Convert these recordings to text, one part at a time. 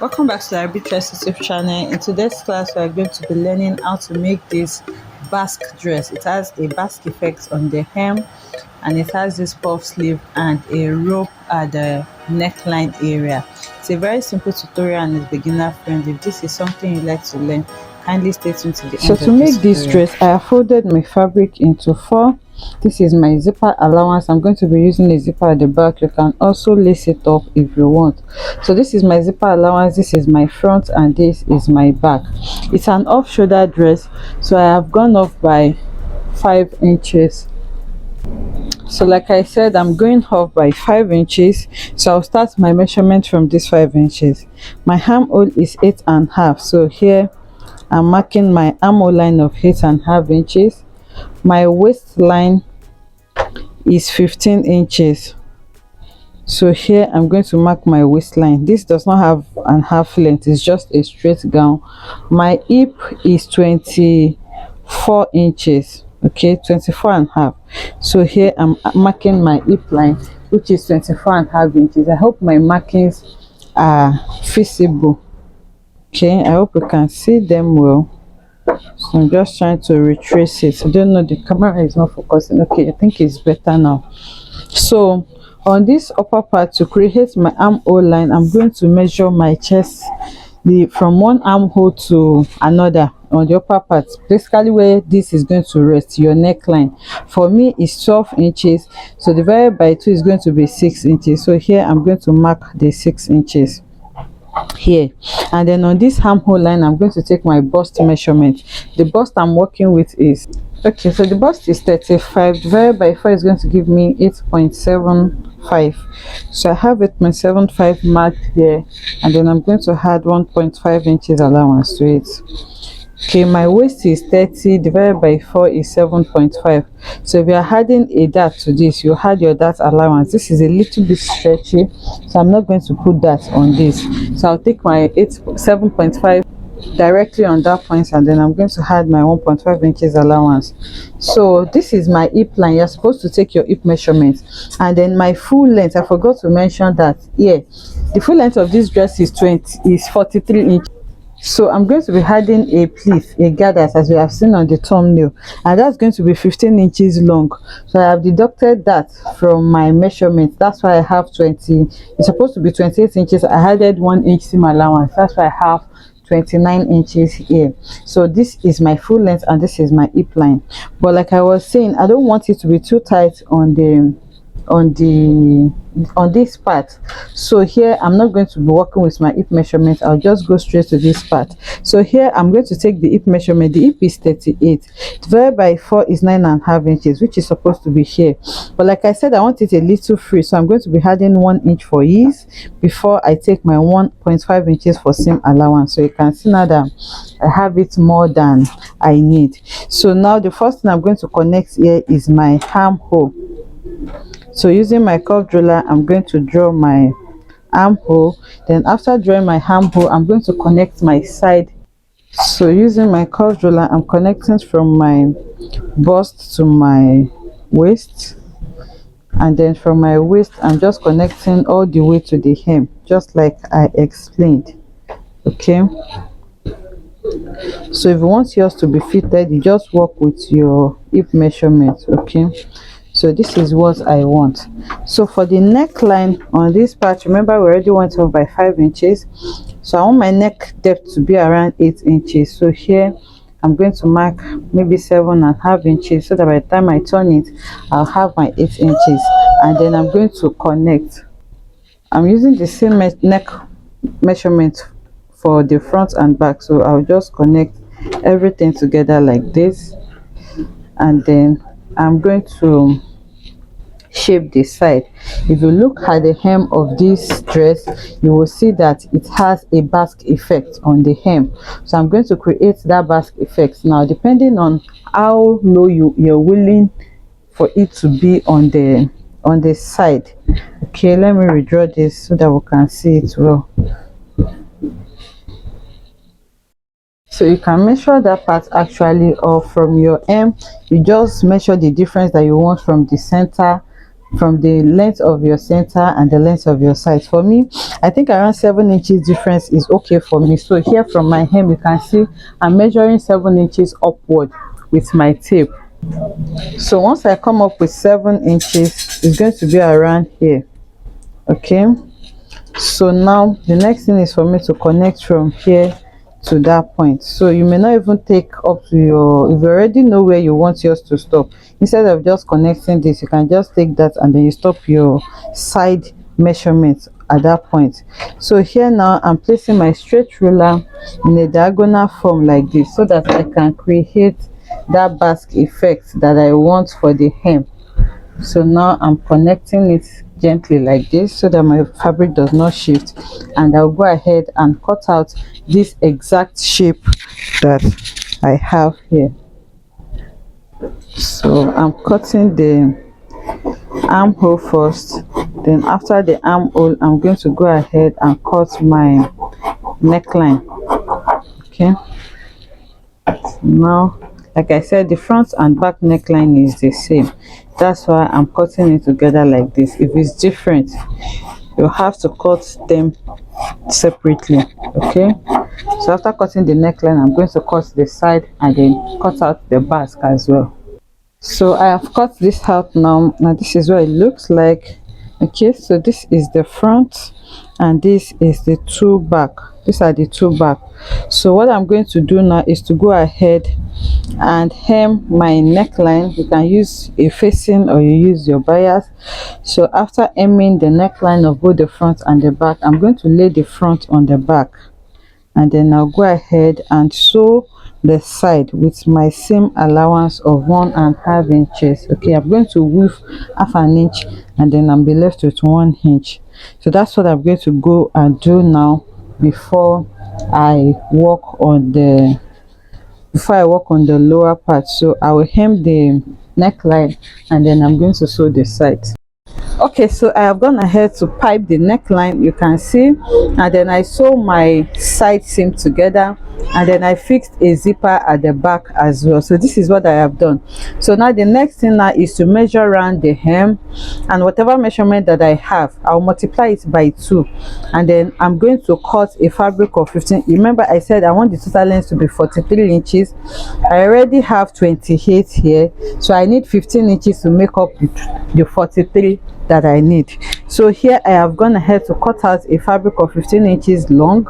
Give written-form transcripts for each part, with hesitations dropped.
Welcome back to the Arbitress YouTube channel. In today's class, we are going to be learning how to make this basque dress. It has a basque effect on the hem, and it has this puff sleeve and a rope at the neckline area. It's a very simple tutorial and it's beginner friendly. If this is something you like to learn, kindly stay tuned to the So end to of this make this tutorial. dress, I have folded my fabric into four. This is my zipper allowance. I'm going to be using a zipper at the back. You can also lace it up if you want. So this is my zipper allowance, this is my front, and this is my back. It's an off shoulder dress, so I have gone off by 5 inches. So like I said, I'm going off by 5 inches, so I'll start my measurement from this 5 inches. My armhole is 8.5, so here I'm marking my armhole line of 8.5 inches. My waistline is 15 inches, so here I'm going to mark my waistline. This does not have an half length, it's just a straight gown. My hip is 24 inches, okay, 24.5. So here I'm marking my hip line, which is 24.5 inches. I hope my markings are visible. Okay, I hope you can see them well. So I'm just trying to retrace it. I don't know, the camera is not focusing. Okay, I think it's better now. So on this upper part, to create my armhole line, I'm going to measure my chest from one armhole to another on the upper part, basically where this is going to rest, your neckline. For me is 12 inches, so divided by 2 is going to be 6 inches. So here I'm going to mark the 6 inches here, and then on this armhole line I'm going to take my bust measurement. The bust I'm working with is, okay, so the bust is 35 divided by 4 is going to give me 8.75. so I have 8.75 marked there, and then I'm going to add 1.5 inches allowance to it. Okay, my waist is 30 divided by 4 is 7.5. So if you are adding a dart to this, you add your dart allowance. This is a little bit stretchy, so I'm not going to put that on this. So I'll take my 7.5 directly on that point, and then I'm going to add my 1.5 inches allowance. So this is my hip line. You're supposed to take your hip measurement, and then my full length, I forgot to mention that here, the full length of this dress is 43 inches. So I'm going to be adding a pleat, a gathers, as we have seen on the thumbnail, and that's going to be 15 inches long. So I have deducted that from my measurement. That's why I have 20. It's supposed to be 28 inches. I added 1 inch seam allowance. That's why I have 29 inches here. So this is my full length and this is my hip line. But like I was saying, I don't want it to be too tight on this part. So here I'm not going to be working with my hip measurement. I'll just go straight to this part. So here I'm going to take the hip measurement. The hip is 38 divided by 4 is 9.5 inches, which is supposed to be here. But like I said, I want it a little free, so I'm going to be adding 1 inch for ease before I take my 1.5 inches for seam allowance. So you can see now that I have it more than I need. So now the first thing I'm going to connect here is my armhole. So using my curved ruler, I'm going to draw my armhole. Then after drawing my armhole, I'm going to connect my side. So using my curved ruler, I'm connecting from my bust to my waist, and then from my waist I'm just connecting all the way to the hem, just like I explained. Okay, so if you want yours to be fitted, you just work with your hip measurement. Okay, so this is what I want. So for the neckline on this part, remember we already went off by 5 inches, so I want my neck depth to be around 8 inches. So here I'm going to mark maybe 7.5 inches, so that by the time I turn it I'll have my 8 inches. And then I'm going to connect. I'm using the same neck measurement for the front and back, so I'll just connect everything together like this, and then I'm going to shape the side. If you look at the hem of this dress, you will see that it has a basque effect on the hem. So I'm going to create that basque effect. Now depending on how low you're willing for it to be on the side. Okay, let me redraw this so that we can see it well. So you can measure that part actually, or from your hem you just measure the difference that you want from the center from the length of your center and the length of your side. For me, I think around 7 inches difference is okay for me. So here from my hem, you can see I'm measuring 7 inches upward with my tape. So once I come up with 7 inches, it's going to be around here. Okay, so now the next thing is for me to connect from here to that point. So you may not even take up to your, if you already know where you want yours to stop, instead of just connecting this, you can just take that and then you stop your side measurements at that point. So here now I'm placing my straight ruler in a diagonal form like this, so that I can create that basque effect that I want for the hem. So now I'm connecting it gently like this, so that my fabric does not shift, and I'll go ahead and cut out this exact shape that I have here. So I'm cutting the armhole first, then after the armhole I'm going to go ahead and cut my neckline. Okay, now like I said, the front and back neckline is the same. That's why I'm cutting it together like this. If it's different, you have to cut them separately. Okay, so after cutting the neckline, I'm going to cut the side and then cut out the basque as well. So I have cut this out now. Now this is what it looks like. Okay, so this is the front and this is the two back. These are the two back. So what I'm going to do now is to go ahead and hem my neckline. You can use a facing or you use your bias. So after hemming the neckline of both the front and the back, I'm going to lay the front on the back, and then I'll go ahead and sew the side with my seam allowance of 1.5 inches. Okay, I'm going to weave 1/2 inch and then I'll be left with 1 inch. So that's what I'm going to go and do now before I work on the lower part. So I will hem the neckline and then I'm going to sew the sides. Okay, so I have gone ahead to pipe the neckline, you can see, and then I sew my side seam together, and then I fixed a zipper at the back as well. So this is what I have done. So now the next thing now is to measure around the hem, and whatever measurement that I have, I'll multiply it by 2, and then I'm going to cut a fabric of 15. Remember I said I want the total length to be 43 inches. I already have 28 here, so I need 15 inches to make up the 43 that I need. So here I have gone ahead to cut out a fabric of 15 inches long.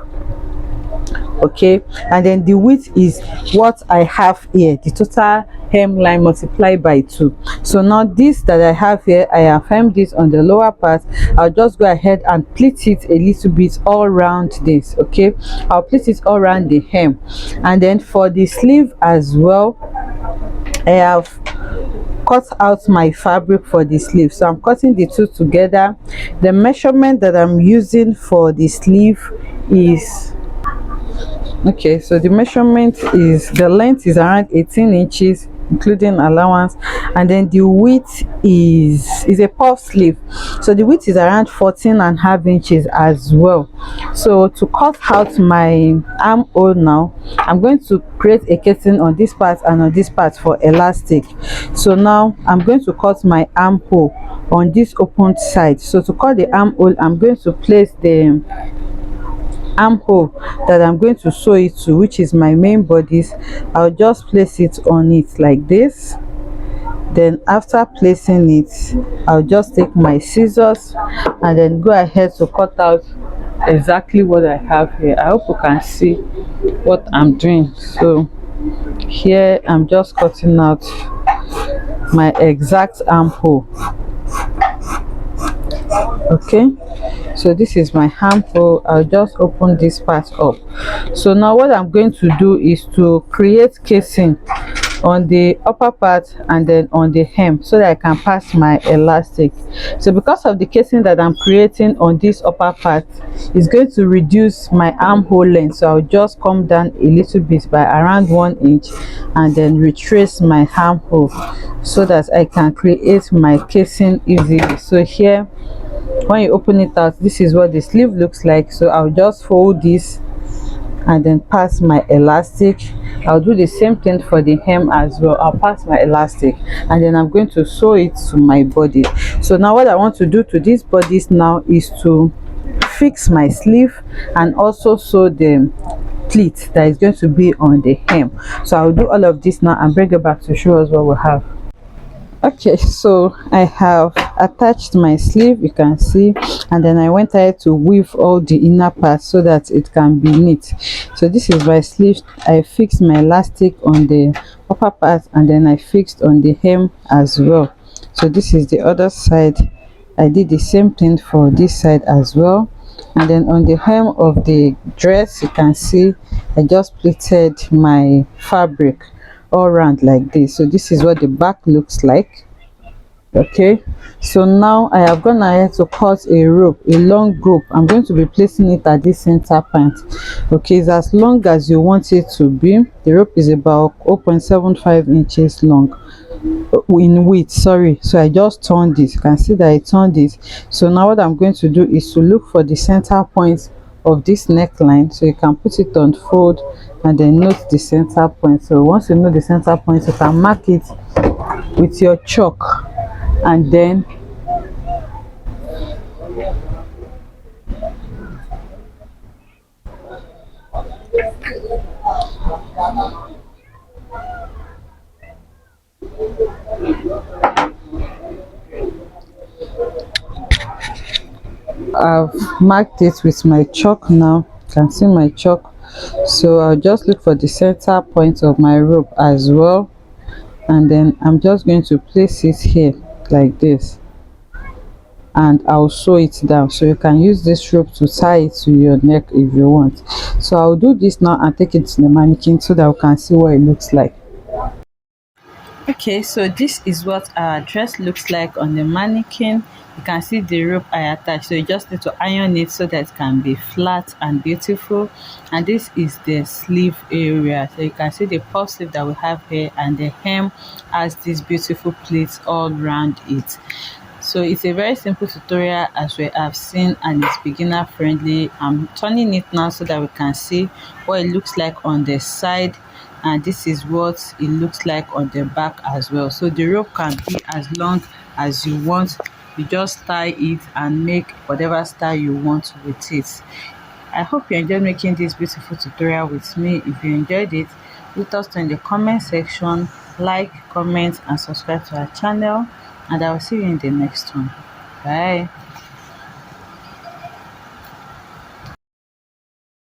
Okay, and then the width is what I have here, the total hemline multiplied by 2. So now this that I have here, I have hemmed this on the lower part. I'll just go ahead and pleat it a little bit all around this. Okay, I'll pleat it all around the hem, and then for the sleeve as well, I have cut out my fabric for the sleeve. So I'm cutting the two together. The measurement that I'm using for the sleeve is, okay, so the measurement is, the length is around 18 inches including allowance, and then the width is a puff sleeve, so the width is around 14.5 inches as well. So to cut out my armhole now, I'm going to create a casing on this part and on this part for elastic. So now I'm going to cut my armhole on this open side. So to cut the armhole, I'm going to place the armhole that I'm going to sew it to, which is my main bodice. I'll just place it on it like this. Then after placing it, I'll just take my scissors and then go ahead to cut out exactly what I have here. I hope you can see what I'm doing. So here I'm just cutting out my exact armhole. Okay, so this is my armhole. I'll just open this part up. So now what I'm going to do is to create casing on the upper part and then on the hem, so that I can pass my elastic. So because of the casing that I'm creating on this upper part, is going to reduce my armhole length, so I'll just come down a little bit by around 1 inch and then retrace my armhole so that I can create my casing easily. So here, when you open it out, this is what the sleeve looks like. So I'll just fold this and then pass my elastic. I'll do the same thing for the hem as well. I'll pass my elastic and then I'm going to sew it to my body. So now what I want to do to these bodies now is to fix my sleeve and also sew the pleat that is going to be on the hem. So I'll do all of this now and bring it back to show us what we have. Okay, so I have attached my sleeve, you can see, and then I went ahead to weave all the inner parts so that it can be neat. So this is my sleeve. I fixed my elastic on the upper part and then I fixed on the hem as well. So this is the other side. I did the same thing for this side as well. And then on the hem of the dress, you can see I just pleated my fabric all around like this. So this is what the back looks like. Okay, so now I have gone ahead to cut a rope, a long rope. I'm going to be placing it at this center point. Okay, it's as long as you want it to be. The rope is about 0.75 inches long in width, sorry. So I just turned it. You can see that I turned it. So now what I'm going to do is to look for the center point of this neckline. So you can put it on fold and then note the center point. So once you know the center point, you can mark it with your chalk and then I've marked it with my chalk now. You can see my chalk. So I'll just look for the center point of my rope as well, and then I'm just going to place it here like this, and I'll sew it down. So you can use this rope to tie it to your neck if you want. So I'll do this now and take it to the mannequin so that we can see what it looks like. Okay, so this is what our dress looks like on the mannequin. You can see the rope I attached, so you just need to iron it so that it can be flat and beautiful. And this is the sleeve area, so you can see the puff sleeve that we have here, and the hem has these beautiful pleats all around it. So it's a very simple tutorial as we have seen, and it's beginner friendly. I'm turning it now so that we can see what it looks like on the side, and this is what it looks like on the back as well. So the rope can be as long as you want. You just tie it and make whatever style you want with it. I hope you enjoyed making this beautiful tutorial with me. If you enjoyed it, let us know in the comment section. Like, comment and subscribe to our channel, and I will see you in the next one. Bye.